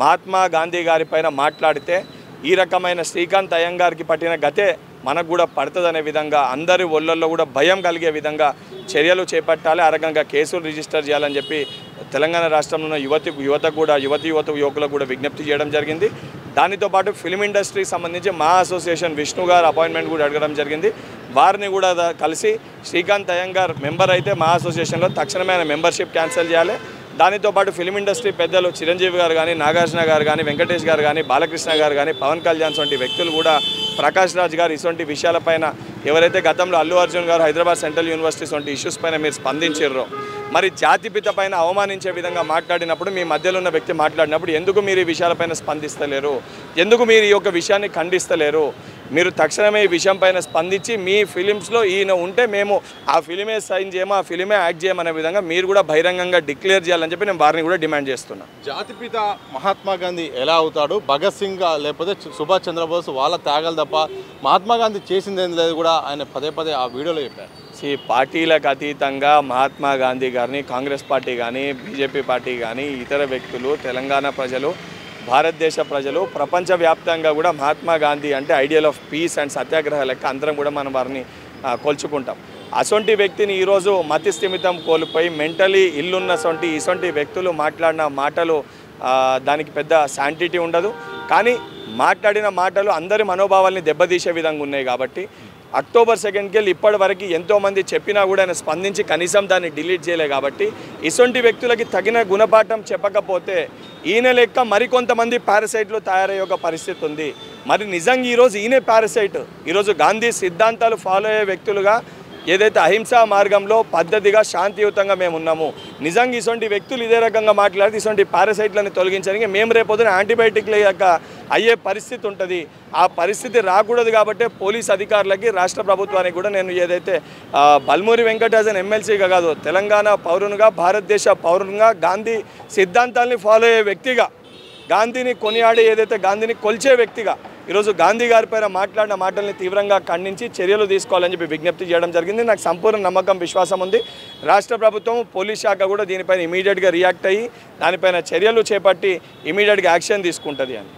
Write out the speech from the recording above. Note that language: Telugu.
మహాత్మా గాంధీ గారి పైన మాట్లాడితే ఈ రకమైన శ్రీకాంత్ అయ్యంగార్కి పట్టిన గతే మనకు కూడా పడుతుందనే విధంగా అందరి ఒళ్ళల్లో కూడా భయం కలిగే విధంగా చర్యలు చేపట్టాలి, ఆ రకంగా కేసులు రిజిస్టర్ చేయాలని చెప్పి తెలంగాణ రాష్ట్రంలో ఉన్న యువకులకు కూడా విజ్ఞప్తి చేయడం జరిగింది. దానితో పాటు ఫిల్మ్ ఇండస్ట్రీకి సంబంధించి మా అసోసియేషన్ విష్ణు గారు అపాయింట్మెంట్ కూడా అడగడం జరిగింది. వారిని కూడా కలిసి శ్రీకాంత్ అయ్యంగార్ మెంబర్ అయితే మా అసోసియేషన్లో తక్షణమే మెంబర్షిప్ క్యాన్సిల్ చేయాలి. దానితో పాటు ఫిల్మ్ ఇండస్ట్రీ పెద్దలు చిరంజీవి గారు కానీ, నాగార్జున గారు కానీ, వెంకటేష్ గారు కానీ, బాలకృష్ణ గారు కానీ, పవన్ కళ్యాణ్ వంటి వ్యక్తులు కూడా, ప్రకాష్ రాజ్ గారు ఇటువంటి విషయాలపైన ఎవరైతే గతంలో అల్లు అర్జున్ గారు హైదరాబాద్ సెంట్రల్ యూనివర్సిటీస్ వంటి ఇష్యూస్ పైన మీరు స్పందించారో, మరి జాతిపిత పైన అవమానించే విధంగా మాట్లాడినప్పుడు, మీ మధ్యలో ఉన్న వ్యక్తి మాట్లాడినప్పుడు ఎందుకు మీరు ఈ విషయాలపైన స్పందిస్తలేరు, ఎందుకు మీరు ఈ యొక్క విషయాన్ని ఖండిస్తలేరు? మీరు తక్షణమే ఈ విషయం పైన స్పందించి మీ ఫిలిమ్స్లో ఈయన ఉంటే మేము ఆ ఫిలిమే సైన్ చేయమో, ఆ ఫిలిమే యాక్ట్ చేయమనే విధంగా మీరు కూడా బహిరంగంగా డిక్లేర్ చేయాలని చెప్పి నేను వారిని కూడా డిమాండ్ చేస్తున్నాను. జాతిపిత మహాత్మా గాంధీ ఎలా అవుతాడు? భగత్ సింగ్ లేకపోతే సుభాష్ చంద్రబోస్ వాళ్ళ త్యాగాలు తప్ప మహాత్మా గాంధీ చేసిందేం లేదు కూడా ఆయన పదే ఆ వీడియోలో చెప్పారు. పార్టీలకు అతీతంగా మహాత్మా గాంధీ గారిని కాంగ్రెస్ పార్టీ కానీ, బీజేపీ పార్టీ కానీ, ఇతర వ్యక్తులు, తెలంగాణ ప్రజలు, భారతదేశ ప్రజలు, ప్రపంచవ్యాప్తంగా కూడా మహాత్మా గాంధీ అంటే ఐడియల్ ఆఫ్ పీస్ అండ్ సత్యాగ్రహ లెక్క అందరం కూడా మనం వారిని కొలుచుకుంటాం. అసొంటి వ్యక్తిని ఈరోజు మతి స్థిమితం కోల్పోయి మెంటలీ ఇల్లున్నసొంటి ఇసొంటి వ్యక్తులు మాట్లాడిన మాటలు దానికి పెద్ద శాంటిటీ ఉండదు. కానీ మాట్లాడిన మాటలు అందరి మనోభావాల్ని దెబ్బతీసే విధంగా ఉన్నాయి. కాబట్టి అక్టోబర్ 2కి వెళ్ళి ఇప్పటి వరకు ఎంతోమంది చెప్పినా కూడా ఆయన స్పందించి కనీసం దాన్ని డిలీట్ చేయలే. కాబట్టి ఇసొంటి వ్యక్తులకి తగిన గుణపాఠం చెప్పకపోతే ఈయన లెక్క మరికొంతమంది పారసైట్లు తయారయ్యే ఒక పరిస్థితి ఉంది. మరి నిజంగా ఈరోజు ఈయనే పారసైట్. ఈరోజు గాంధీ సిద్ధాంతాలు ఫాలో అయ్యే వ్యక్తులుగా ఏదైతే అహింసా మార్గంలో పద్ధతిగా శాంతియుతంగా మేము ఉన్నాము, నిజంగా ఇటువంటి వ్యక్తులు ఇదే రకంగా మాట్లాడితే ఇటువంటి పారసైట్లను తొలగించడానికి మేము రేపొద్దున యాంటీబయాటిక్ల యొక్క అయ్యే పరిస్థితి ఉంటుంది. ఆ పరిస్థితి రాకూడదు. కాబట్టి పోలీస్ అధికారులకి, రాష్ట్ర ప్రభుత్వానికి కూడా నేను ఏదైతే బల్మూరి వెంకటరాజన్ ఎమ్మెల్సీగా కాదు, తెలంగాణ పౌరునిగా, భారతదేశ పౌరునిగా, గాంధీ సిద్ధాంతాలని ఫాలో అయ్యే వ్యక్తిగా, గాంధీని కొనియాడే ఏదైతే గాంధీని కొల్చే వ్యక్తిగా ఈరోజు గాంధీ గారి పైన మాట్లాడిన మాటల్ని తీవ్రంగా ఖండించి చర్యలు తీసుకోవాలని చెప్పి విజ్ఞప్తి చేయడం జరిగింది. నాకు సంపూర్ణ నమ్మకం, విశ్వాసం ఉంది. రాష్ట్ర ప్రభుత్వం, పోలీస్ శాఖ కూడా దీనిపైన ఇమీడియట్గా రియాక్ట్ అయ్యి దానిపైన చర్యలు చేపట్టి ఇమీడియట్గా యాక్షన్ తీసుకుంటుంది అని.